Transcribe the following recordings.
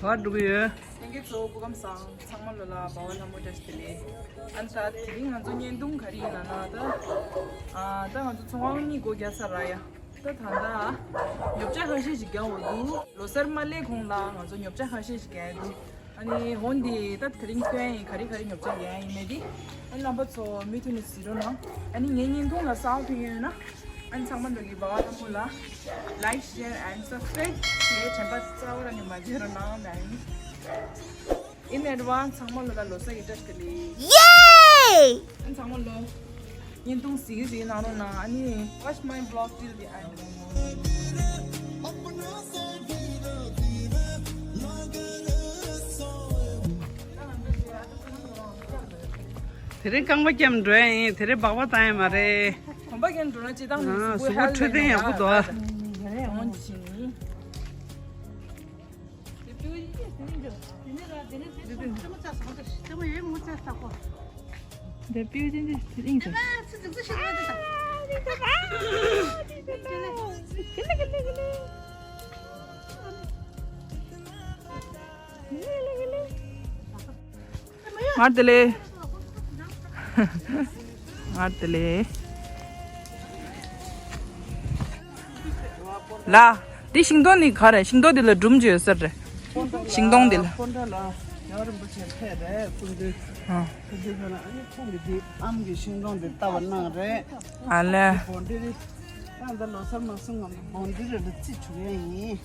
What do you? Engge so bugam sang sangma lola bawal hamu destile anta tiding hanzo nyendung khari na na da hanzo chong ni go gya saraya ta thanda nyopcha khashi jigya wodu losar male khongla hanzo nyopcha khashi jigya du ani hondi tat kring kwen khari khari nyopcha ya imedi an lamba so mituni siro na ani nyendung la saw phi na an sangman logi bawal hamu la like share and subscribe ye chamba chawra ni majira na dai in advance someone loga losa itach kali yay and someone lo yin tung si si na no na ani watch my vlog till the end Tere kangba kyam dwe, tere bawa tayo mare. komba gen dona chi dang Sugo chute ya bu do. on chi 내 삐진 지 인자. martele martele la di singdong ni khare singdong de la drum je sar re singdong de la 여름 붙이 해래 근데 그거는 아니 총이 암기 신경도 따왔나래 ale 본들이 나도 설명성 본들을 지추래니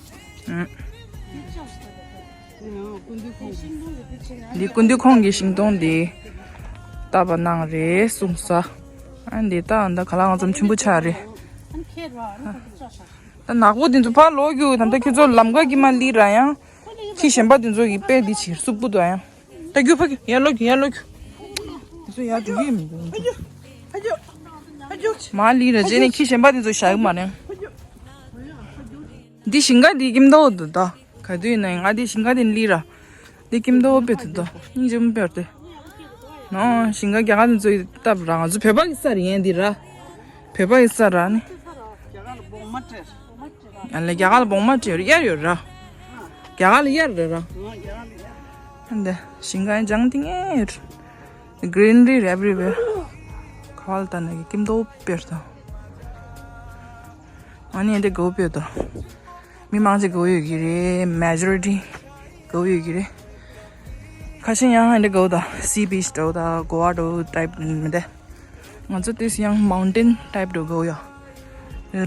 di kundi khong gi singdong de ta ba nang re sungsa an de ta anda khala ngam chimbu cha re ta na go din zu pa lo gyu tam ta kyo lam ga gi man li ra ya ki shenba din zo gi pe di chi su bu do ya ta gyu pa ya lo zo ya du gi mi ma li ra je ne ki shenba din zo sha ma ne di shinga di kim do do da ka du na nga di shinga din li ra di kim do be do ni je mu be de no shinga ga ga din zo ta ra nga zo pe ba gi sa ri en di ra pe ba gi sa ra ni alle ga ga bo ma je ya yo ra gal yerra and shinga jangting air greenery everywhere khalta na kim do perta ani ende go perta mi mangje go yugire majority go yugire kashin yang ende go da sea beach do da goa do type de ngaz this young mountain type do go ya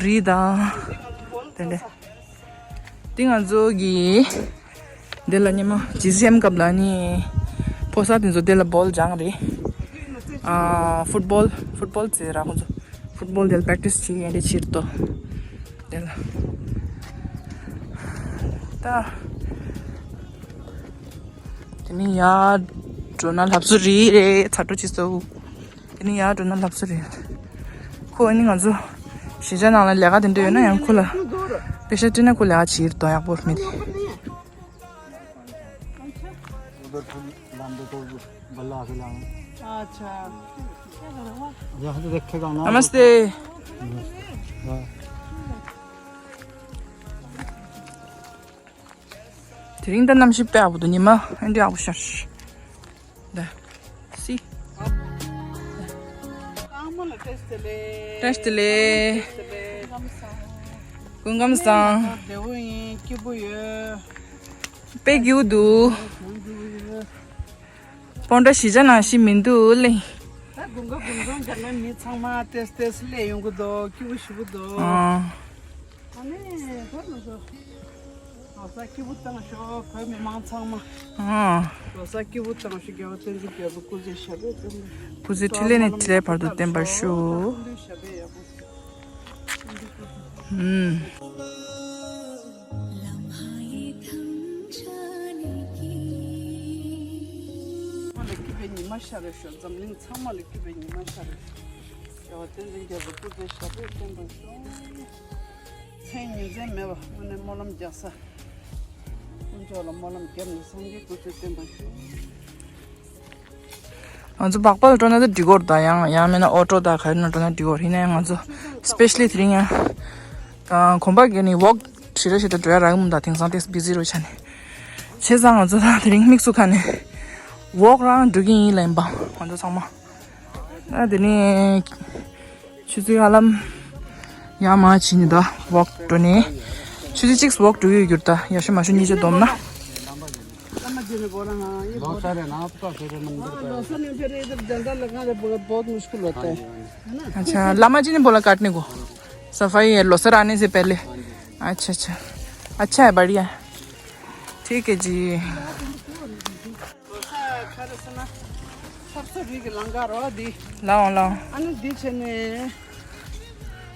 ri da tende tinga zogi dela nyama GCM kablani posa tin zo dela ball jang re football che ra hunjo football del practice chi ende chirto dela ta tini ya journal hapsuri re chato chiso tini ya journal hapsuri ko ni ngazo shijana la lega den de na yang khula पेशा टिना को ला चीर तो या पोर में उधर लांदे तो बल्ला के लाऊं अच्छा यहां तो देखेगा ना नमस्ते 드링다 남시 빼아보도 니마 엔디 아부샤시 네 시 Amla 테스트레 공감상 대우이 기부여 빼기우두 본다 시잖아 시민두래 다 공가 잘난 니 창마 테스트레 용고도 기부시부도 아니 그러면서 아사 기부땅 쇼 거기 망창마 아사 기부땅 쇼 겨우들 겨우 꾸지 샤베 부지 틀레네 틀레 바도 템바쇼 마샤르 쇼 잠닝 참말이 기베니 마샤르 저 텐진 겨우 꾸지 샤베 템바쇼 생이 제메바 오늘 몰람 자사 운조라 몰람 겸 생기 꾸지 템바쇼 아주 박박 전에도 디고르다 야면은 오토다 가는 전에 디고르히네 아주 스페셜리 드링야 콤바게니 웍 시르시다 드라라음다 팅상테스 비지로 차네 세상 어쩌다 드링 믹스 칸에 walk around doing lemba 먼저 상마 나더니 주주 알람 야마 진이다 walk 도니 주주 6 walk do you 겼다 야시 마신 이제 넘나 लम्बा दिन बोला ना ये बहुत सारे ना आपका फिर मंदिर पे लहसुन फिर इधर जंगल लगाना बहुत मुश्किल होता है ना अच्छा लामा जी ने बोला काटने को सफाई है लोसर आने से पहले अच्छा अच्छा अच्छा है बढ़िया है ठीक है जी सबसे बिग लंगा रो दी लाओ लाओ अनि दी छने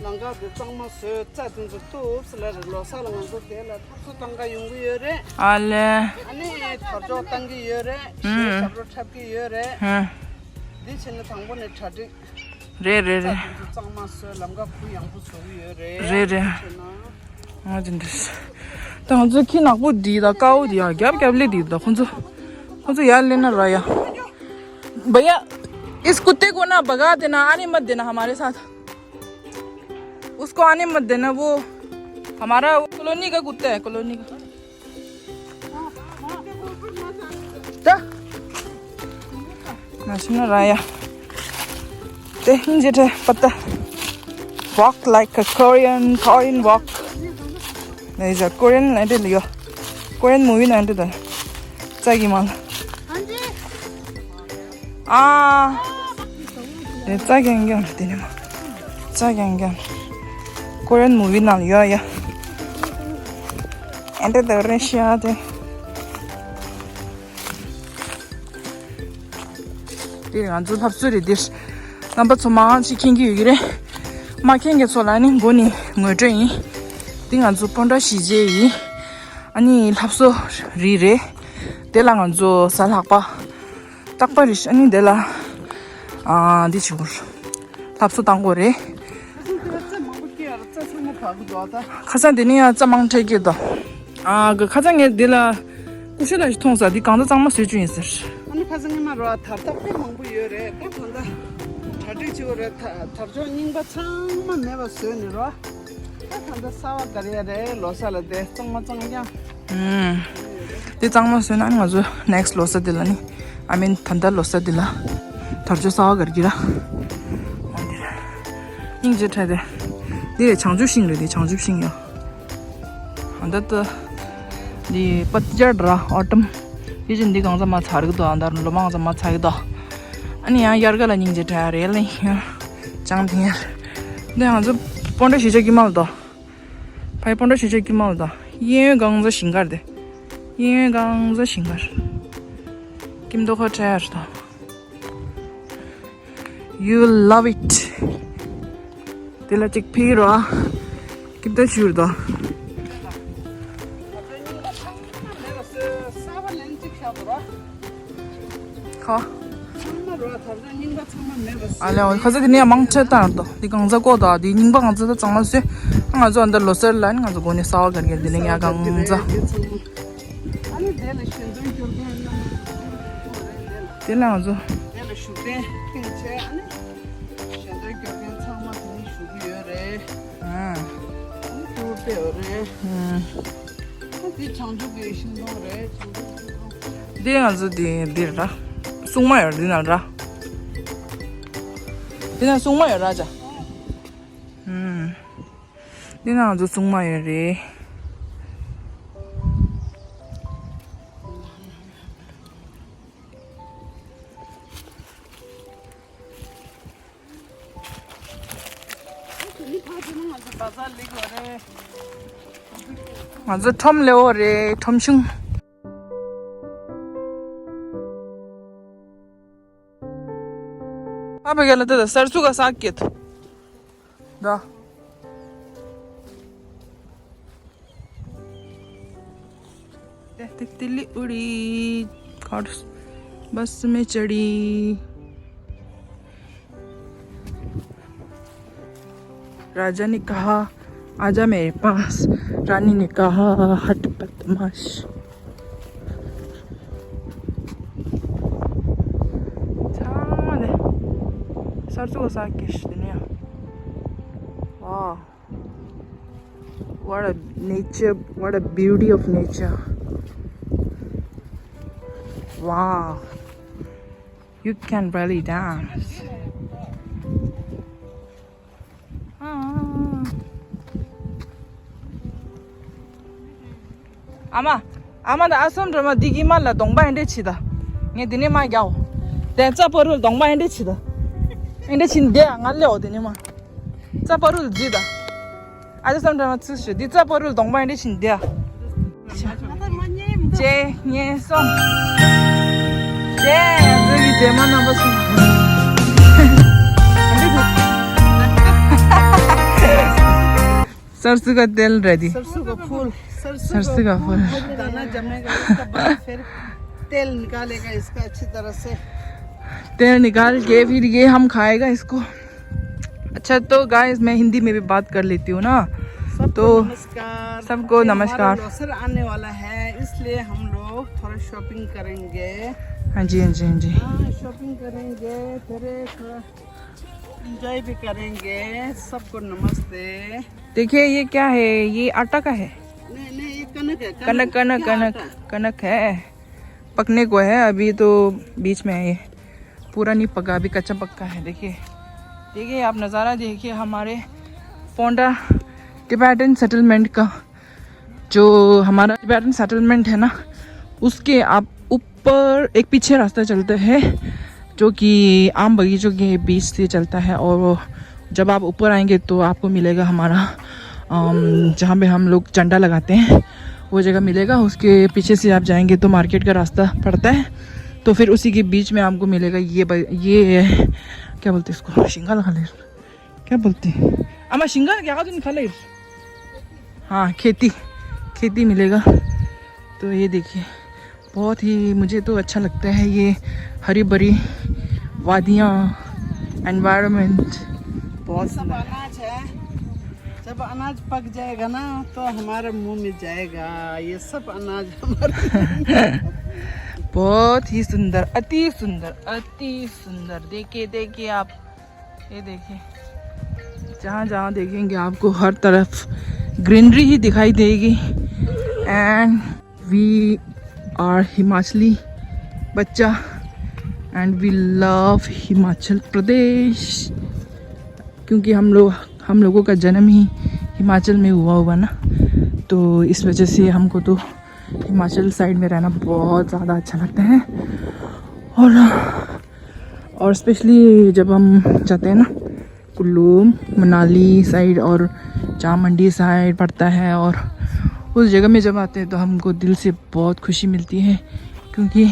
लंगा दे चंगमा से चादन जो तो सला लोसा लंगा तो देला सबसे तंगा युंगु यरे आले अनि थरजो तंगी यरे सबरो ठपकी यरे दी छने थांबो ने छाटी रे रे रे चंगमा से लंगा फु यांगु सो यरे रे रे 아 진짜 당저 키 나고 디다 까오디야 갭갭리 디다 혼자 यार लेना रहा भैया इस कुत्ते को ना भगा देना आने मत देना हमारे साथ उसको आने मत देना वो हमारा कॉलोनी का कुत्ता है कॉलोनी का नाचना रहा ते हिंजे पता walk like a Korean walk There is a Korean Korean movie 나한테 다 짜기만 아 내 짜기 안경 되네 뭐 짜기 안경 Korean movie 나야 안돼 더 러시아데 이 안주 합술이 돼 남바 좀만 시킨기 유기래 마킹게 솔라니 고니 뭐저이 띵안주 본다 시제이 아니 합소 리레 델랑안주 살학바 딱바리시 아니 델라 아 디치고 합소 당고레 가산데니야 짜망테게다 아그 가장에 델라 구실라시 통사디 강도 장마 수준 있어 아니 가정에 말아 답답해 먹고 여래 딱 한다 다들 지고래 답저 닝바 참만 내가 쓰니라 한다 사와 가리야래 로살데 정말 정냥 데 장마 쓰는 안 가서 next 로사딜라니 I mean 탄다 로사딜라 답저 사와 가리라 인제 타데 네 창조신이래 창조신이야 한다도 네 빠뜨져라 autumn 이제 네 강자 마 차르도 안다는 로망자 마 차이다 아니야 열가라 닝제 타래래 장팅야 네 아주 본데 시작이 말다 파이 본데 시작이 말다 예 강자 신가데 예 강자 신가 김도 허차야다 you love it 딜라틱 피라 김도 슈르다 가 알려 가서 그냥 망쳤다 또 네가 강자 거다 네 닝바 강자도 장난스 강자 안들 로셀란 강자 고니 싸워 가게 되는 야 강자 아니 내가 신도 교르게 딜라 아주 내가 슈데 괜찮 아니 신도 교르게 참마 니 슈비여래 슈베여래 이 창조게 신도래 네 아주 딜라 송마여 디나라 그냥 송마여 라자 니나 아주 송마여리 아주 텀 레오레 텀슝 पापा गेला तर सरसों का साग किया था दा तितली उड़ी बस में चढ़ी राजा ने कहा आजा मेरे पास रानी ने कहा हट बदमाश सरसों का साग किया wow what a nature what a beauty of nature Wow, you can really dance. 아마 나 아섬 디기 말라 동바 인데 치다. 네 디네 마 야오. 대자 버루 동바 인데 치다. 인데 친데 안 알려 어디니 마. 자 버루 지다. 아저 섬 치시. 디자 버루 동바 인데 친데. 제 예송. 제 저기 제만 나버스. सरसों का तेल रेडी सरसों का फूल सरसों का फूल दाना जमेगा उसके बाद फिर तेल निकालेगा इसका अच्छी तरह से तेल निकाल के फिर ये हम खाएगा इसको। अच्छा तो गाइस मैं हिंदी में भी बात कर लेती हूँ ना। तो नमस्कार सबको नमस्कार। अवसर आने वाला है इसलिए हम लोग थोड़ा शॉपिंग करेंगे। हाँ जी हाँ जी हाँ जी शॉपिंग करेंगे फिर थोड़ा एंजॉय भी करेंगे। सबको नमस्ते। देखिए ये क्या है, ये आटा का है। नहीं ये कनक है। कनक कनक कनक कनक है, पकने को है अभी तो बीच में है, ये पूरा नहीं पका अभी, कच्चा पक्का है। देखिए देखिए आप नज़ारा देखिए हमारे पोंडा टिबेटन सेटलमेंट का। जो हमारा टिबेटन सेटलमेंट है ना उसके आप ऊपर एक पीछे रास्ता चलता है जो कि आम बगीचों के बीच से चलता है। और जब आप ऊपर आएंगे तो आपको मिलेगा हमारा जहाँ पे हम लोग झंडा लगाते हैं वो जगह मिलेगा। उसके पीछे से आप जाएंगे तो मार्केट का रास्ता पड़ता है। तो फिर उसी के बीच में आपको मिलेगा ये क्या बोलते हैं इसको, शिंगा लगा ले, क्या बोलते हैं अमा शिंगा क्या तो खा ले। हाँ खेती मिलेगा। तो ये देखिए बहुत ही मुझे तो अच्छा लगता है ये हरी भरी वादियाँ, एनवायरनमेंट बहुत सब अनाज है। जब अनाज पक जाएगा ना तो हमारे मुंह में जाएगा ये सब अनाज हमारे बहुत ही सुंदर, अति सुंदर, अति सुंदर। देखिए आप ये देखिए, जहाँ जहाँ देखेंगे आपको हर तरफ ग्रीनरी ही दिखाई देगी। एंड वी आर हिमाचली बच्चा and we love Himachal Pradesh, क्योंकि हम लोगों का जन्म ही हिमाचल में हुआ ना, तो इस वजह से हमको तो हिमाचल साइड में रहना बहुत ज़्यादा अच्छा लगता है। और स्पेशली जब हम जाते हैं ना कुल्लू मनाली साइड और जहाँ मंडी साइड पड़ता है, और उस जगह में जब आते हैं तो हमको दिल से बहुत खुशी मिलती है, क्योंकि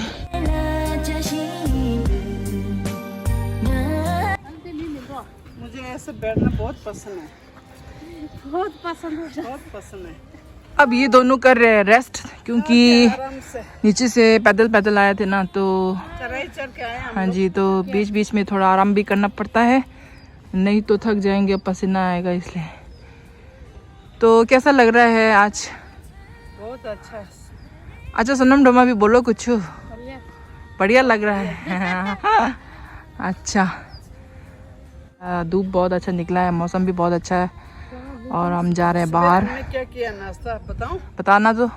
मुझे ऐसे बैठना बहुत पसंद है, बहुत पसंद है। अब ये दोनों कर रहे हैं रेस्ट, क्योंकि आराम से नीचे से पैदल आए थे ना, तो चढ़ाई चढ़ के आए हम हाँ जी, तो बीच बीच में थोड़ा आराम भी करना पड़ता है, नहीं तो थक जाएंगे, पसीना आएगा इसलिए। तो कैसा लग रहा है आज? बहुत अच्छा है। अच्छा सोनम डोमा भी बोलो कुछ, बढ़िया लग रहा है। अच्छा धूप बहुत अच्छा निकला है, मौसम भी बहुत अच्छा है, और हम जा रहे हैं बाहर। हमने क्या किया नाश्ता बताऊं? बताना तो।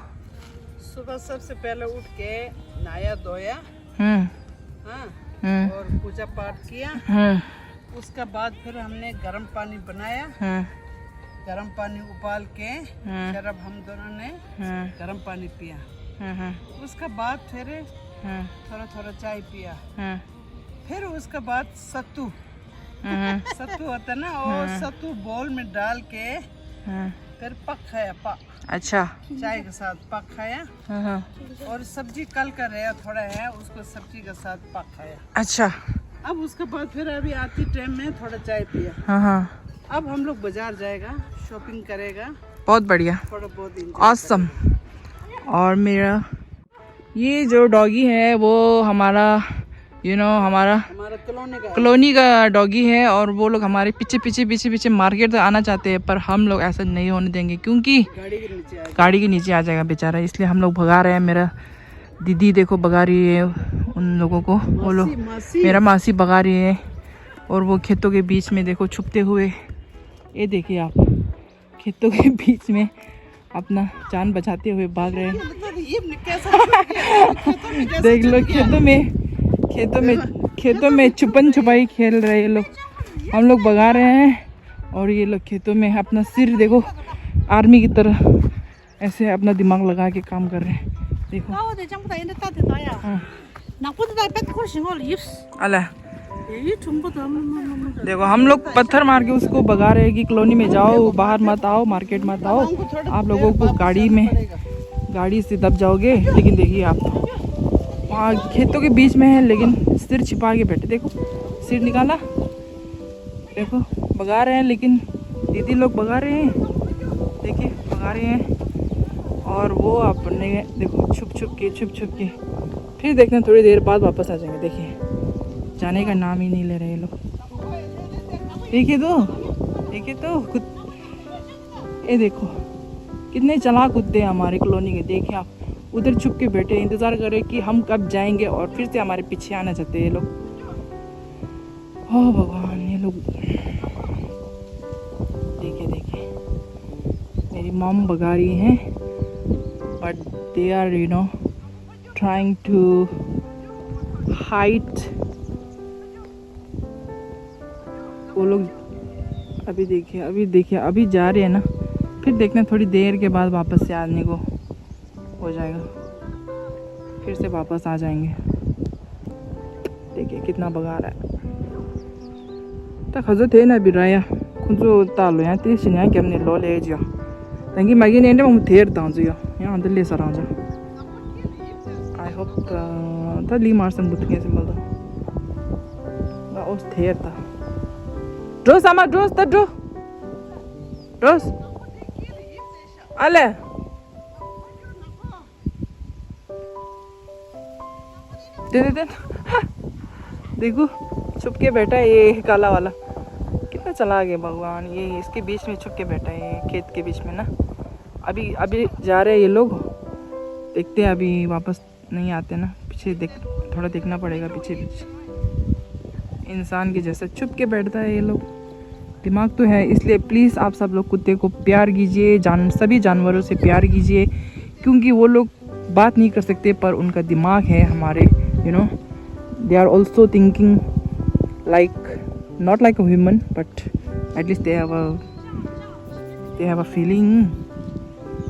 सुबह सबसे पहले उठ के नहाया धोया, हाँ, और पूजा पाठ किया। उसके बाद फिर हमने गर्म पानी बनाया, गर्म पानी उबाल के फिर अब हम दोनों ने गर्म पानी पिया। उसके बाद फिर थोड़ा चाय पिया। फिर उसके बाद सत्तू होता ना, और सत्तू बोल में डाल के फिर पक खाया। अच्छा चाय के साथ पक खाया। और सब्जी कल का रहा थोड़ा है, उसको सब्जी के साथ पक खाया। अच्छा अब उसके बाद फिर अभी आती टाइम में थोड़ा चाय पिया। अब हम लोग बाजार जाएगा, शॉपिंग करेगा। बहुत बढ़िया, थोड़ा बहुत ऑसम। और मेरा ये जो डॉगी है वो हमारा हमारा कॉलोनी का डॉगी है, और वो लोग हमारे पीछे मार्केट तक आना चाहते हैं, पर हम लोग ऐसा नहीं होने देंगे, क्योंकि गाड़ी के नीचे आ जाएगा बेचारा, इसलिए हम लोग भगा रहे हैं। मेरा दीदी देखो भगा रही है उन लोगों को, वो लोग मेरा मासी भगा रही है, और वो खेतों के बीच में देखो छुपते हुए, ये देखिए आप, खेतों के बीच में अपना जान बचाते हुए भाग रहे हैं। ये कैसा देख लो खेतों में छुपन छुपाई खेल रहे ये लोग। हम लोग भगा रहे हैं और ये लोग खेतों में अपना सिर देखो आर्मी की तरह ऐसे अपना दिमाग लगा के काम कर रहे हैं। देखो अल्लाह देखो हम लोग पत्थर मार के उसको भगा रहे हैं कि कॉलोनी में जाओ, बाहर मत आओ, मार्केट मत आओ, आप लोगों को गाड़ी से दब जाओगे। लेकिन देखिए आप वहाँ खेतों के बीच में है लेकिन सिर छिपा के बैठे। देखो सिर निकाला, देखो भगा रहे हैं लेकिन दीदी लोग भगा रहे हैं, देखिए भगा रहे हैं। और वो अपने देखो छुप छुप के फिर देखना थोड़ी देर बाद वापस आ जाएंगे। देखिए जाने का नाम ही नहीं ले रहे ये लोग। देखिए तो ये देखो कितने चालाक कुत्ते हैं हमारे कॉलोनी के। देखिए आप उधर छुप के बैठे इंतज़ार कर रहे कि हम कब जाएंगे और फिर से हमारे पीछे आना चाहते हैं ये लोग। ओह भगवान, ये लोग देखिए मेरी मॉम भगा रही हैं but they are trying to hide. वो लोग अभी देखिए अभी जा रहे हैं ना, फिर देखना थोड़ी देर के बाद वापस से आने को हो जाएगा, फिर से वापस आ जाएंगे। देखिए कितना भगा रहा है। तक हजो थे ना बिराया कुछ तालो यहाँ तीस यहाँ क्या हमने लो ले जिया तंगी मगी ने हम थेर दांजो यहाँ अंदर ले सर आ जा। आई होप था ली मार सम बुत के सिंबल दा उस थेर था ड्रोस आमा ड्रोस अले दे देखो छुप के बैठा है ये काला वाला, कितना चला गया भगवान। ये इसके बीच में छुप के बैठा है, खेत के बीच में ना। अभी जा रहे हैं ये लोग, देखते हैं अभी वापस नहीं आते ना, पीछे थोड़ा देखना पड़ेगा पीछे। इंसान के जैसा छुप के बैठता है ये लोग। दिमाग तो है, इसलिए प्लीज़ आप सब लोग कुत्ते को प्यार कीजिए, सभी जानवरों से प्यार कीजिए, क्योंकि वो लोग बात नहीं कर सकते पर उनका दिमाग है हमारे they are also thinking not like a human but at least they have a feeling।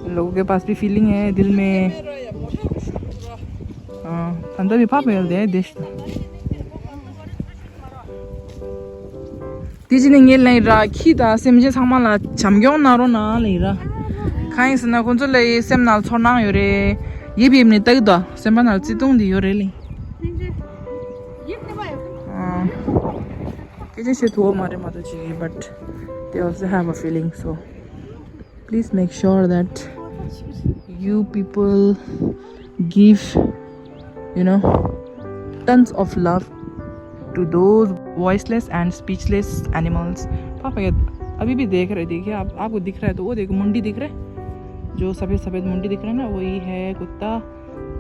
लोगों के पास भी फीलिंग है दिल में। अंदर भी पाप है देश तीजी ने ये नहीं रखी था से मुझे सामान चमक्यों ना रो ना ले रहा खाई से ना कौन सा ले सेम नाल छोड़ना यो रे ये भी हमने तक दो सेम नाल चितुंग दी यो रे ले किसी तो हमारे माता जी but they also have a feeling, so please make sure that you people give tons of love to those voiceless and speechless animals। पापा ये अभी भी देख रहे, देखिए आपको दिख रहा है तो वो देखो मुंडी दिख रहा है, जो सफ़ेद मुंडी दिख रहा है ना, वही है कुत्ता,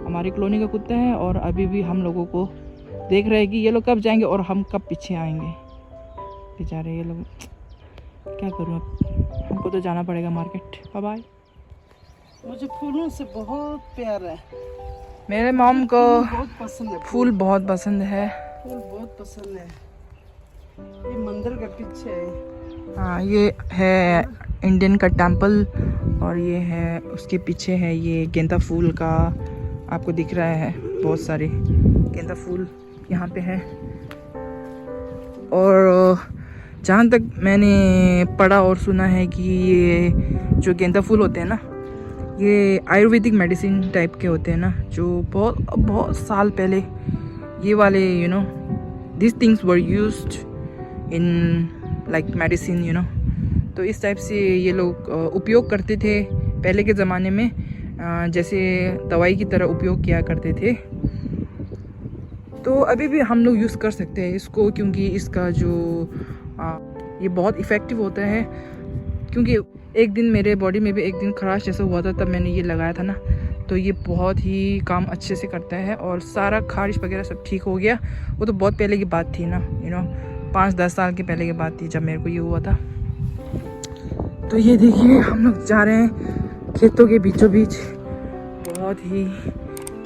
हमारी कॉलोनी का कुत्ता है। और अभी भी हम लोगों को देख रहे हैं कि ये लोग कब जाएंगे और हम कब पीछे आएंगे। बेचारे ये लोग, क्या करूँ अब, हमको तो जाना पड़ेगा मार्केट। Bye bye. मुझे फूलों से बहुत प्यार है। मेरे मॉम को बहुत पसंद है फूल बहुत पसंद है। फूल बहुत पसंद है। ये मंदिर के पीछे है। हाँ ये है इंडियन का टेंपल और ये है उसके पीछे है ये गेंदा फूल का, आपको दिख रहा है बहुत सारे गेंदा फूल यहाँ पे है। और जहाँ तक मैंने पढ़ा और सुना है कि ये जो गेंदा फूल होते हैं ना, ये आयुर्वेदिक मेडिसिन टाइप के होते हैं ना, जो बहुत साल पहले ये वाले this things were used in like medicine तो इस टाइप से ये लोग उपयोग करते थे पहले के ज़माने में, जैसे दवाई की तरह उपयोग किया करते थे। तो अभी भी हम लोग यूज़ कर सकते हैं इसको, क्योंकि इसका जो ये बहुत इफ़ेक्टिव होता है। क्योंकि एक दिन मेरे बॉडी में भी एक दिन खराश जैसा हुआ था, तब मैंने ये लगाया था ना, तो ये बहुत ही काम अच्छे से करता है और सारा खारिश वगैरह सब ठीक हो गया। वो तो बहुत पहले की बात थी ना, 5-10 साल के पहले की बात थी जब मेरे को ये हुआ था। तो ये देखिए हम लोग जा रहे हैं खेतों के बीचों बीच बहुत ही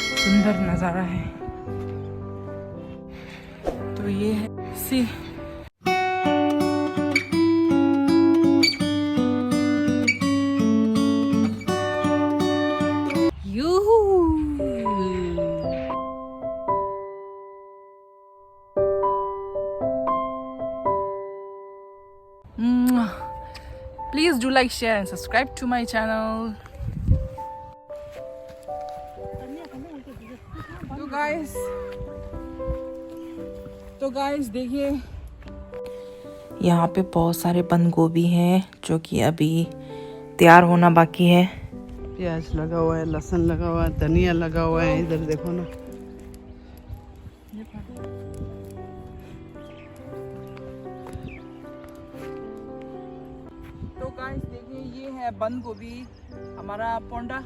सुंदर नज़ारा है। तो ये है सी Please do like, share and subscribe to my channel. तो गाइस देखिए यहाँ पे बहुत सारे बंद गोभी हैं जो कि अभी तैयार होना बाकी है। प्याज लगा हुआ है, लहसुन लगा हुआ है, धनिया लगा हुआ है। इधर देखो ना, तो गाइस देखिए ये है बंद गोभी। हमारा पोंडा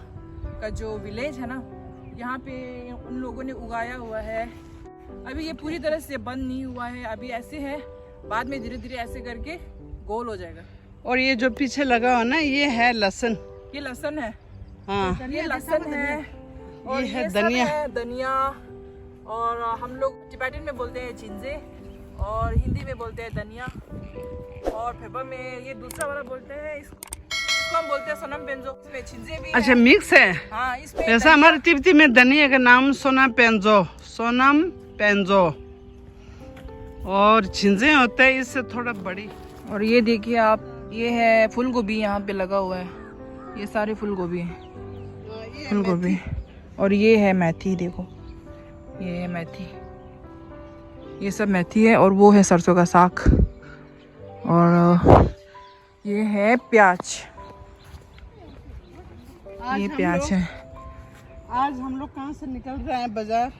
का जो विलेज है ना, यहाँ पे उन लोगों ने उगाया हुआ है। अभी ये पूरी तरह से बंद नहीं हुआ है, अभी ऐसे है, बाद में धीरे धीरे ऐसे करके गोल हो जाएगा। और ये जो पीछे लगा हुआ ना, ये है लहसुन। ये लहसुन है, हाँ, ये लहसुन है। और ये है सब धनिया। है धनिया। और हम लोग टिबेटन में बोलते हैं चिंजे और हिंदी में बोलते हैं धनिया। और फेबा में ये दूसरा वाला बोलते हैं, इसको हम बोलते हैं सोनम पेंजो। इसमें चिंजे भी अच्छा, है। मिक्स है। हाँ, इसमें ऐसा हमारे तिब्बती में धनिया का नाम सोनम पेंजो, सोनम पेंजो। और छिंजे होते हैं इससे थोड़ा बड़ी। और ये देखिए आप, ये है फूल गोभी यहाँ पे लगा हुआ है। ये सारे फूल गोभी हैं, फूल गोभी। और ये है मेथी, देखो ये है मेथी, ये सब मेथी है। और वो है सरसों का साग। और ये है प्याज, ये प्याज है। आज हम लोग कहाँ से निकल रहे हैं? बाजार।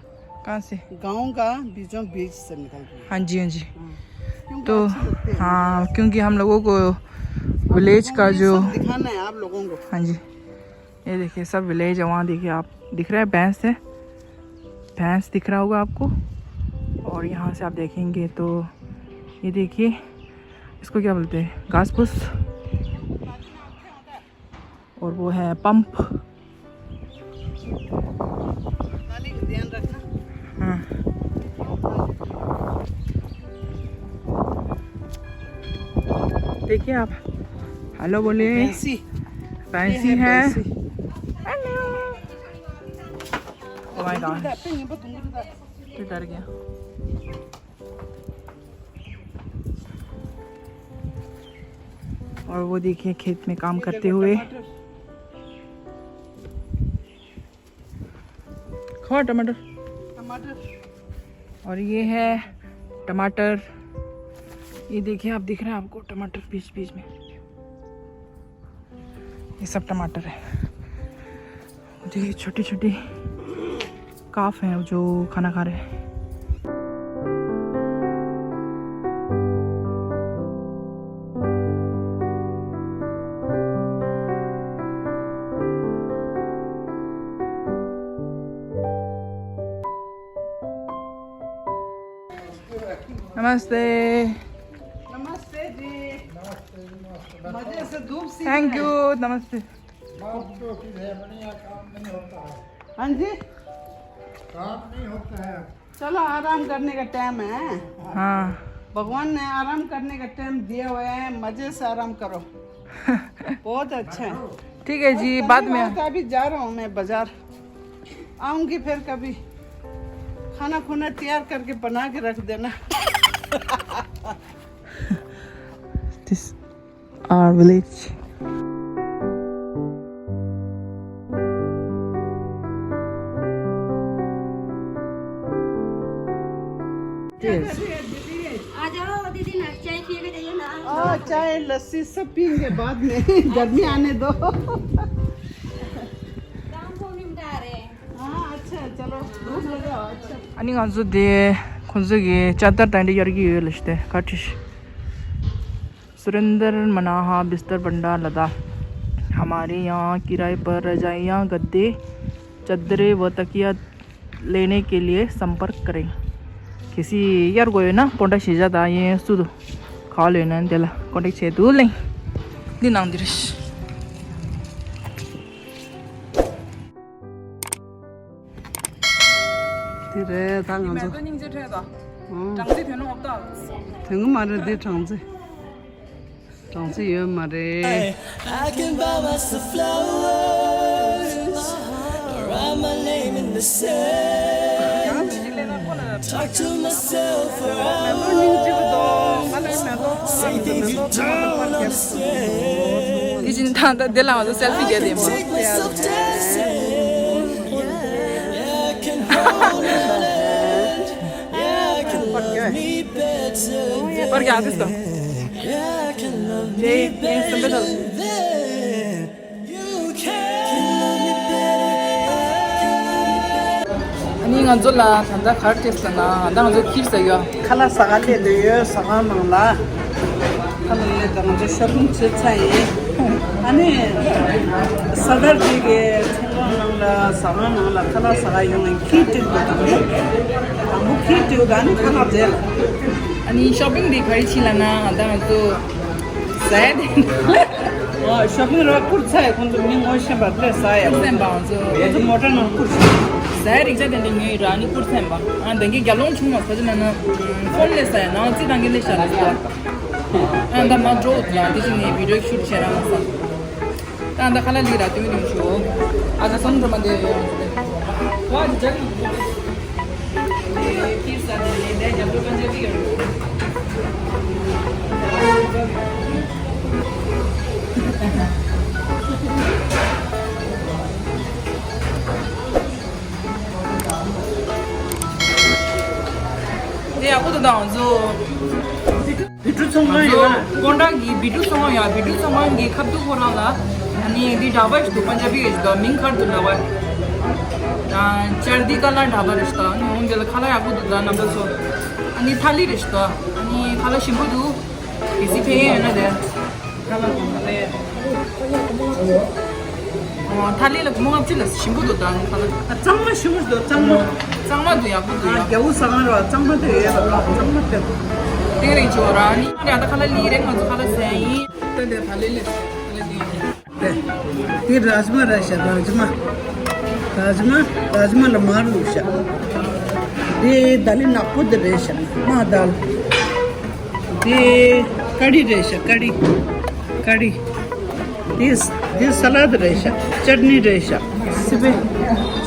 कहाँ से? गांव का बीचों बीच से निकल रहे हैं। हाँ जी, हाँ जी। क्योंकि तो अच्छे लगते हैं। हाँ, क्योंकि हम लोगों को विलेज का ये जो, सब दिखाना है आप लोगों को। हाँ जी, ये देखिए सब विलेज है। वहाँ देखिए आप, दिख रहा है भैंस है, भैंस दिख रहा होगा आपको। और यहाँ से आप देखेंगे तो ये देखिए, इसको क्या बोलते हैं, घास फूस। और वो है पंप। नाली का ध्यान रखना। हाँ, देखिए आप, हेलो बोलिए। भैंसी, फैंसी ये है। भैंसी। Oh my God, ये डर गया। और वो देखिए खेत में काम करते हुए। खाओ टमाटर। टमाटर। और ये है टमाटर। ये देखिए आप, दिख रहा है आपको टमाटर बीच बीच में, ये सब टमाटर है। देखिए छोटी छोटी काफ हैं जो खाना खा रहे हैं। नमस्ते। नमस्ते जी। मजे से धूप सी। Thank you. नमस्ते। हाँ जी, काम नहीं होता है। चलो आराम करने का टाइम है। हाँ, भगवान ने आराम करने का टाइम दिया हुआ है, मजे से आराम करो। बहुत अच्छा है। ठीक है जी, बाद में। अभी जा रहा हूँ मैं बाजार, आऊंगी फिर कभी। खाना खुना तैयार करके बना के रख देना। This our village. आ जाओ दीदी ना, चाय पिए के जाइए ना। चाय लस्सी सब पियेंगे बाद में। गर्मी आने दो। काम को निपटा रहे हैं। हाँ अच्छा, चलो धूप लगाओ। अच्छा 아니 간수 데 콘즈기 चादर टाइंडे यरगी लिस्टे काटिश सुरेंद्र मनाहा बिस्तर बंडा लदा। हमारे यहाँ किराए पर रजाइयाँ, गद्दे, चादरें व तकिया लेने के लिए संपर्क करें। किसी यार गोये ना कॉन्टेक्ट शीजा था ये सुधो खा लेना तेला कॉन्टेक्ट छे तू नहीं दिन आंदिरश 디레 당한 저. 매도 닝제 해다. 응. 장지 되는 없다. 등은 말을 디 장지. 장지 여 말에. I can buy myself flowers, write my name in the sand, talk to myself for hours, say things you don't understand. 이진 다다 델라마도 셀피 게데 뭐. Take myself dancing, yeah, I can hold my hand, yeah, I can love me better, 빠르게 안 됐어. yeah, I can love me 네, 인스턴 배달. then. You can love me better. 아니 이건 졸라 단다 카르테스나 나는 저 키스요. 칼라 사갈레 되어 사가망라. 칼레 당저 쇼핑 치차이. 아니 사다르게 총망라 사가망라 칼라 사가용은 키트도 아무 키트도 안 칼라제. 아니 쇼핑 디 가리치라나 나는 또 sad. 쇼핑을 쿠르차에 근데 민고시 받래 사야. 셈바운즈. 저 모터는 쿠르. sad exactly ning 라니 쿠르셈바. 안 댕기 갈롱 충마 사진은 폴레사야. 나 지당게 내샤라. 안다 마조트야. 디즈니 비디오 슈트 셔라마사. 안다 칼라리라 되는 쇼. 아자 선드만데. 와 진짜. 키스한테 내 잡을 건지 비어. 네, 아무도 나온죠. 비트 총망이야. 곤다기 비두 송어야 비두 송어기 갑두 보라라 아니 디 다바스도 पंजाबी에서 민카르도 나와 아 차르디 칼라 다바르스타 온젤 칼라 아부도 다 남버서 아니 탈리 리스타 아니 칼라 심부도 이시페 나데 칼라 콘레 탈리를 뭔가 찔렀어 심부도 다 칼라 짱마 심으도 짱마. 짱마도 야부도야 겨우 상하러 짱마도 해야 짱마 때. 되게 좋아라 아니 아다 칼라 리레 가서 칼라 세이 근데 탈리를 네. 이 라즈마 라샤 라즈마 마루샤. 이 달이 나쁘드 레샤. 마달. 이 कड़ी रेशा कड़ी this सलाद रेशा चटनी रेशा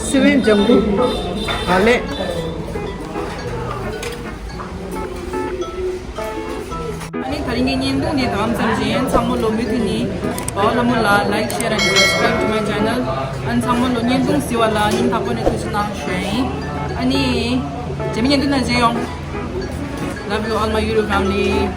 सिवे जम्बू हाले 아니 다른 게 년동에 다음 삼진 상물로 미드니 어라물라 like share and subscribe to my channel 안 상물로 년동 시와라 님 답변해 주시나 쉐이 아니 재미있는 끝나지요 love you all my YouTube family